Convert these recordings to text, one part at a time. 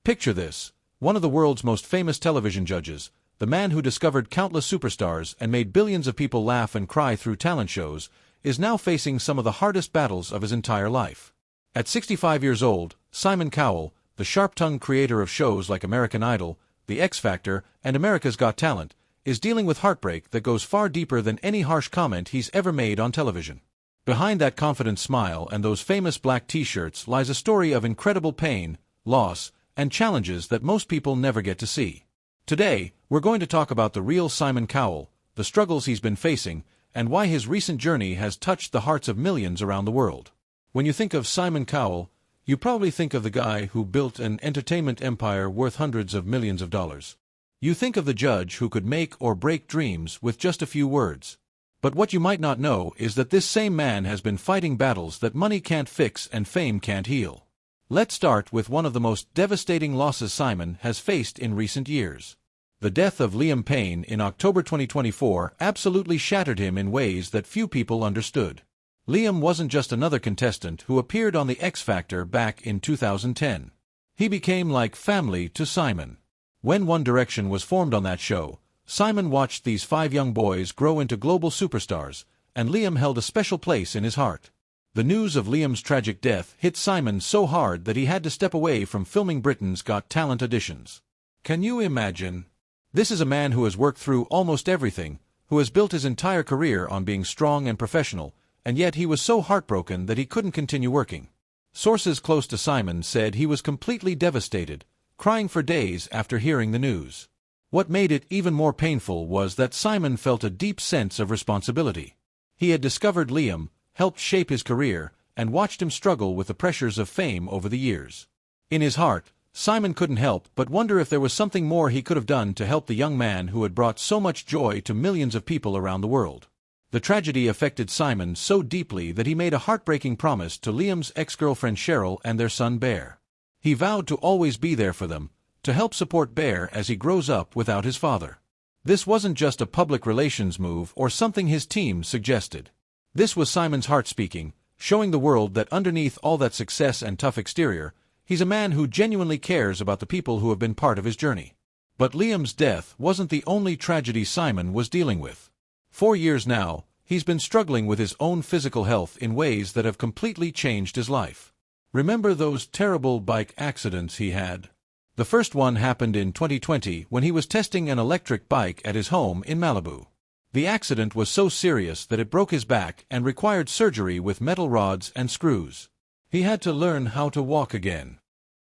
Picture this: one of the world's most famous television judges, the man who discovered countless superstars and made billions of people laugh and cry through talent shows, is now facing some of the hardest battles of his entire life. At 65 years old, Simon Cowell, the sharp-tongued creator of shows like American Idol, The X Factor, and America's Got Talent, is dealing with heartbreak that goes far deeper than any harsh comment he's ever made on television. Behind that confident smile and those famous black t-shirts lies a story of incredible pain, loss, and challenges that most people never get to see. Today, we're going to talk about the real Simon Cowell, the struggles he's been facing, and why his recent journey has touched the hearts of millions around the world. When you think of Simon Cowell, you probably think of the guy who built an entertainment empire worth hundreds of millions of dollars. You think of the judge who could make or break dreams with just a few words. But what you might not know is that this same man has been fighting battles that money can't fix and fame can't heal. Let's start with one of the most devastating losses Simon has faced in recent years. The death of Liam Payne in October 2024 absolutely shattered him in ways that few people understood. Liam wasn't just another contestant who appeared on The X Factor back in 2010. He became like family to Simon. When One Direction was formed on that show, Simon watched these 5 young boys grow into global superstars, and Liam held a special place in his heart. The news of Liam's tragic death hit Simon so hard that he had to step away from filming Britain's Got Talent auditions. Can you imagine? This is a man who has worked through almost everything, who has built his entire career on being strong and professional, and yet he was so heartbroken that he couldn't continue working. Sources close to Simon said he was completely devastated, crying for days after hearing the news. What made it even more painful was that Simon felt a deep sense of responsibility. He had discovered Liam, helped shape his career, and watched him struggle with the pressures of fame over the years. In his heart, Simon couldn't help but wonder if there was something more he could have done to help the young man who had brought so much joy to millions of people around the world. The tragedy affected Simon so deeply that he made a heartbreaking promise to Liam's ex-girlfriend Cheryl and their son Bear. He vowed to always be there for them, to help support Bear as he grows up without his father. This wasn't just a public relations move or something his team suggested. This was Simon's heart speaking, showing the world that underneath all that success and tough exterior, he's a man who genuinely cares about the people who have been part of his journey. But Liam's death wasn't the only tragedy Simon was dealing with. 4 years now, he's been struggling with his own physical health in ways that have completely changed his life. Remember those terrible bike accidents he had? The first one happened in 2020 when he was testing an electric bike at his home in Malibu. The accident was so serious that it broke his back and required surgery with metal rods and screws. He had to learn how to walk again.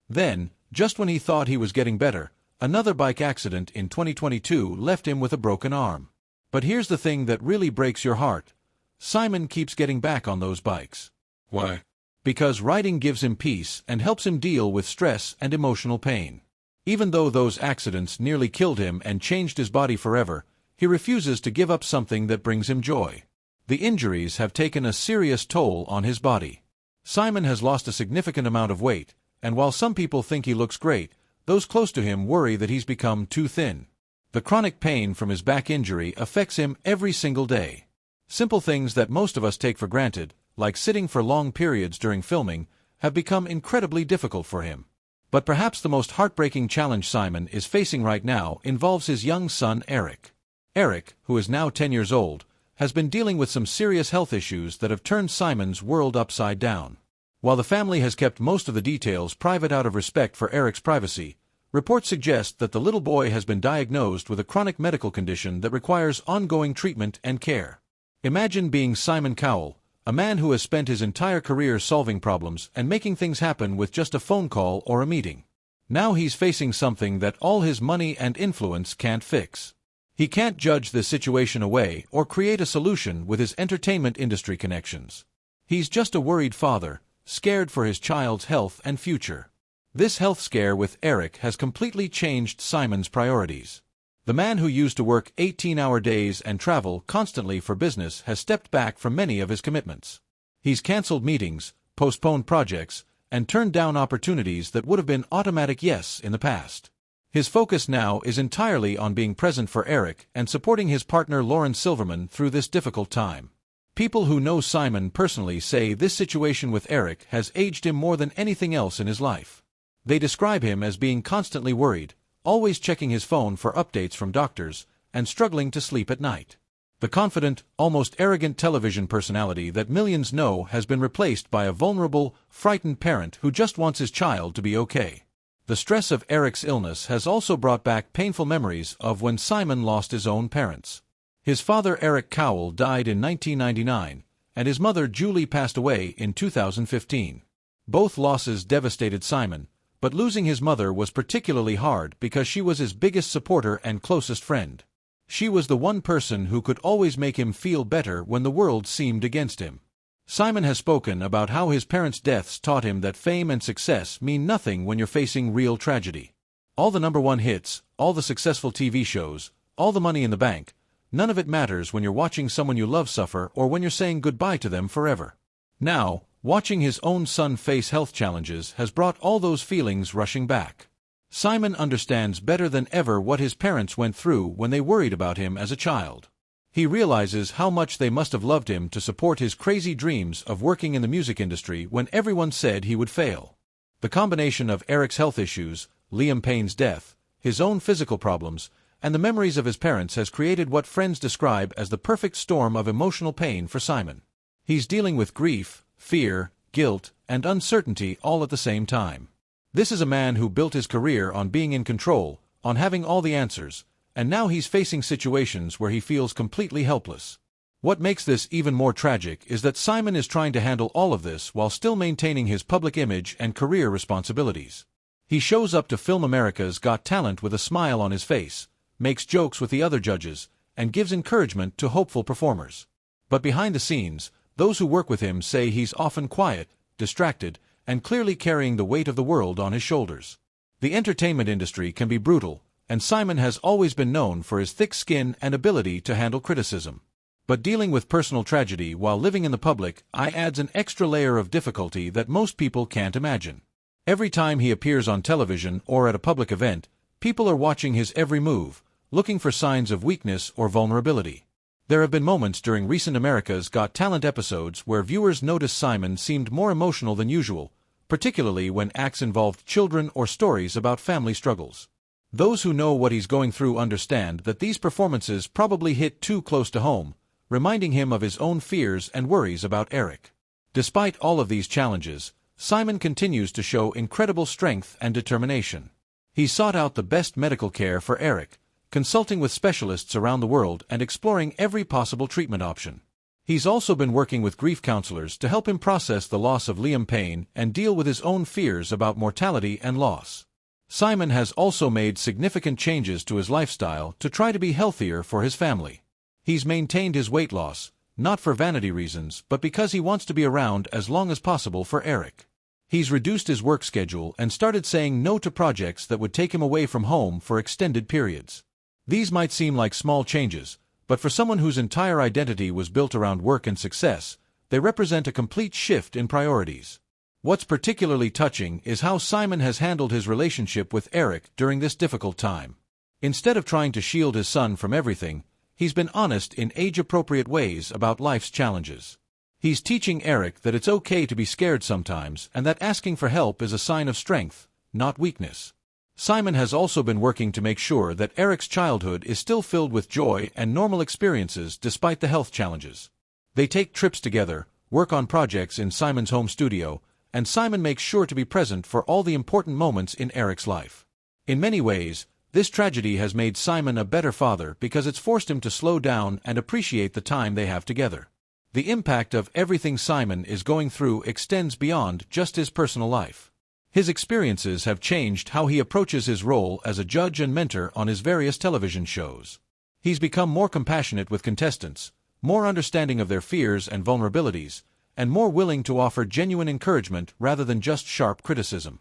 Then, just when he thought he was getting better, another bike accident in 2022 left him with a broken arm. But here's the thing that really breaks your heart. Simon keeps getting back on those bikes. Why? Because riding gives him peace and helps him deal with stress and emotional pain. Even though those accidents nearly killed him and changed his body forever, he refuses to give up something that brings him joy. The injuries have taken a serious toll on his body. Simon has lost a significant amount of weight, and while some people think he looks great, those close to him worry that he's become too thin. The chronic pain from his back injury affects him every single day. Simple things that most of us take for granted, like sitting for long periods during filming, have become incredibly difficult for him. But perhaps the most heartbreaking challenge Simon is facing right now involves his young son Eric. Eric, who is now 10 years old, has been dealing with some serious health issues that have turned Simon's world upside down. While the family has kept most of the details private out of respect for Eric's privacy, reports suggest that the little boy has been diagnosed with a chronic medical condition that requires ongoing treatment and care. Imagine being Simon Cowell, a man who has spent his entire career solving problems and making things happen with just a phone call or a meeting. Now he's facing something that all his money and influence can't fix. He can't judge this situation away or create a solution with his entertainment industry connections. He's just a worried father, scared for his child's health and future. This health scare with Eric has completely changed Simon's priorities. The man who used to work 18-hour days and travel constantly for business has stepped back from many of his commitments. He's canceled meetings, postponed projects, and turned down opportunities that would have been automatic yes in the past. His focus now is entirely on being present for Eric and supporting his partner Lauren Silverman through this difficult time. People who know Simon personally say this situation with Eric has aged him more than anything else in his life. They describe him as being constantly worried, always checking his phone for updates from doctors, and struggling to sleep at night. The confident, almost arrogant television personality that millions know has been replaced by a vulnerable, frightened parent who just wants his child to be okay. The stress of Eric's illness has also brought back painful memories of when Simon lost his own parents. His father Eric Cowell died in 1999, and his mother Julie passed away in 2015. Both losses devastated Simon, but losing his mother was particularly hard because she was his biggest supporter and closest friend. She was the one person who could always make him feel better when the world seemed against him. Simon has spoken about how his parents' deaths taught him that fame and success mean nothing when you're facing real tragedy. All the #1 hits, all the successful TV shows, all the money in the bank, none of it matters when you're watching someone you love suffer or when you're saying goodbye to them forever. Now, watching his own son face health challenges has brought all those feelings rushing back. Simon understands better than ever what his parents went through when they worried about him as a child. He realizes how much they must have loved him to support his crazy dreams of working in the music industry when everyone said he would fail. The combination of Eric's health issues, Liam Payne's death, his own physical problems, and the memories of his parents has created what friends describe as the perfect storm of emotional pain for Simon. He's dealing with grief, fear, guilt, and uncertainty all at the same time. This is a man who built his career on being in control, on having all the answers, and now he's facing situations where he feels completely helpless. What makes this even more tragic is that Simon is trying to handle all of this while still maintaining his public image and career responsibilities. He shows up to Film America's Got Talent with a smile on his face, makes jokes with the other judges, and gives encouragement to hopeful performers. But behind the scenes, those who work with him say he's often quiet, distracted, and clearly carrying the weight of the world on his shoulders. The entertainment industry can be brutal, and Simon has always been known for his thick skin and ability to handle criticism. But dealing with personal tragedy while living in the public eye adds an extra layer of difficulty that most people can't imagine. Every time he appears on television or at a public event, people are watching his every move, looking for signs of weakness or vulnerability. There have been moments during recent America's Got Talent episodes where viewers noticed Simon seemed more emotional than usual, particularly when acts involved children or stories about family struggles. Those who know what he's going through understand that these performances probably hit too close to home, reminding him of his own fears and worries about Eric. Despite all of these challenges, Simon continues to show incredible strength and determination. He sought out the best medical care for Eric, consulting with specialists around the world and exploring every possible treatment option. He's also been working with grief counselors to help him process the loss of Liam Payne and deal with his own fears about mortality and loss. Simon has also made significant changes to his lifestyle to try to be healthier for his family. He's maintained his weight loss, not for vanity reasons but because he wants to be around as long as possible for Eric. He's reduced his work schedule and started saying no to projects that would take him away from home for extended periods. These might seem like small changes, but for someone whose entire identity was built around work and success, they represent a complete shift in priorities. What's particularly touching is how Simon has handled his relationship with Eric during this difficult time. Instead of trying to shield his son from everything, he's been honest in age-appropriate ways about life's challenges. He's teaching Eric that it's okay to be scared sometimes and that asking for help is a sign of strength, not weakness. Simon has also been working to make sure that Eric's childhood is still filled with joy and normal experiences despite the health challenges. They take trips together, work on projects in Simon's home studio, and Simon makes sure to be present for all the important moments in Eric's life. In many ways, this tragedy has made Simon a better father because it's forced him to slow down and appreciate the time they have together. The impact of everything Simon is going through extends beyond just his personal life. His experiences have changed how he approaches his role as a judge and mentor on his various television shows. He's become more compassionate with contestants, more understanding of their fears and vulnerabilities, and more willing to offer genuine encouragement rather than just sharp criticism.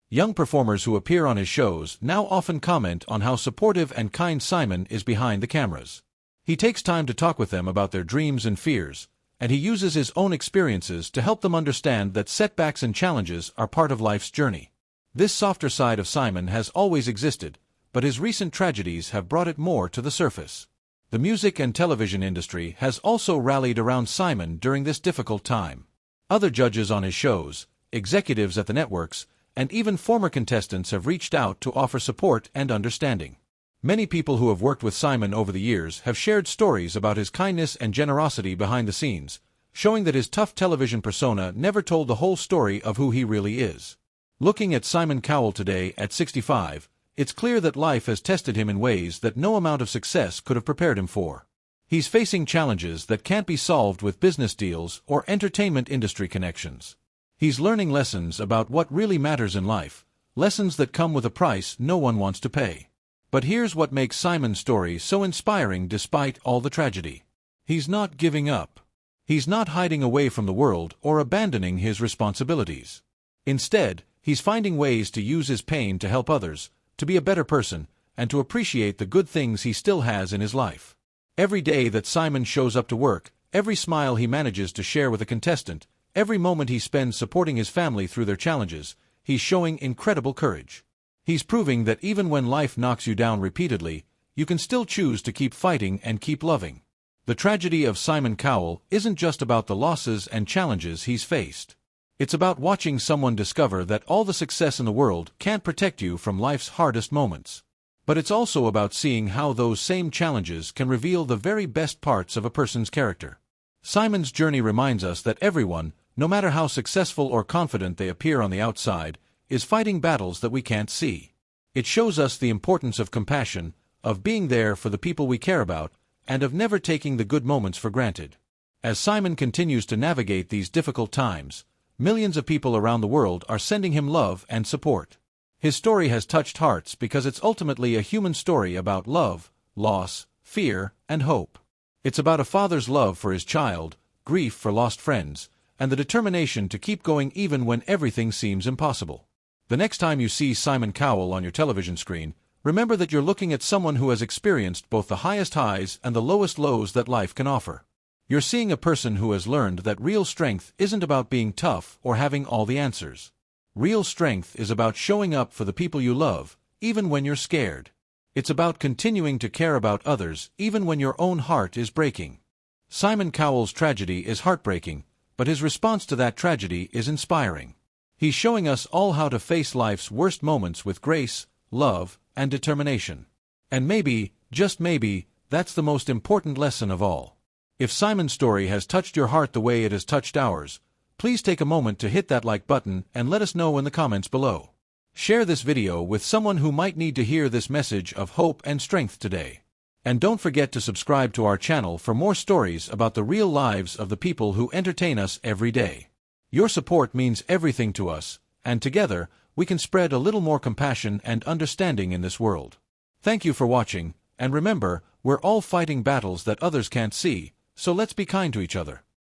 Young performers who appear on his shows now often comment on how supportive and kind Simon is behind the cameras. He takes time to talk with them about their dreams and fears, and he uses his own experiences to help them understand that setbacks and challenges are part of life's journey. This softer side of Simon has always existed, but his recent tragedies have brought it more to the surface. The music and television industry has also rallied around Simon during this difficult time. Other judges on his shows, executives at the networks, and even former contestants have reached out to offer support and understanding. Many people who have worked with Simon over the years have shared stories about his kindness and generosity behind the scenes, showing that his tough television persona never told the whole story of who he really is. Looking at Simon Cowell today at 65, it's clear that life has tested him in ways that no amount of success could have prepared him for. He's facing challenges that can't be solved with business deals or entertainment industry connections. He's learning lessons about what really matters in life, lessons that come with a price no one wants to pay. But here's what makes Simon's story so inspiring despite all the tragedy. He's not giving up. He's not hiding away from the world or abandoning his responsibilities. Instead, he's finding ways to use his pain to help others, to be a better person, and to appreciate the good things he still has in his life. Every day that Simon shows up to work, every smile he manages to share with a contestant, every moment he spends supporting his family through their challenges, he's showing incredible courage. He's proving that even when life knocks you down repeatedly, you can still choose to keep fighting and keep loving. The tragedy of Simon Cowell isn't just about the losses and challenges he's faced. It's about watching someone discover that all the success in the world can't protect you from life's hardest moments. But it's also about seeing how those same challenges can reveal the very best parts of a person's character. Simon's journey reminds us that everyone, no matter how successful or confident they appear on the outside, is fighting battles that we can't see. It shows us the importance of compassion, of being there for the people we care about, and of never taking the good moments for granted. As Simon continues to navigate these difficult times, millions of people around the world are sending him love and support. His story has touched hearts because it's ultimately a human story about love, loss, fear, and hope. It's about a father's love for his child, grief for lost friends, and the determination to keep going even when everything seems impossible. The next time you see Simon Cowell on your television screen, remember that you're looking at someone who has experienced both the highest highs and the lowest lows that life can offer. You're seeing a person who has learned that real strength isn't about being tough or having all the answers. Real strength is about showing up for the people you love, even when you're scared. It's about continuing to care about others, even when your own heart is breaking. Simon Cowell's tragedy is heartbreaking, but his response to that tragedy is inspiring. He's showing us all how to face life's worst moments with grace, love, and determination. And maybe, just maybe, that's the most important lesson of all. If Simon's story has touched your heart the way it has touched ours, please take a moment to hit that like button and let us know in the comments below. Share this video with someone who might need to hear this message of hope and strength today. And don't forget to subscribe to our channel for more stories about the real lives of the people who entertain us every day. Your support means everything to us, and together, we can spread a little more compassion and understanding in this world. Thank you for watching, and remember, we're all fighting battles that others can't see, so let's be kind to each other.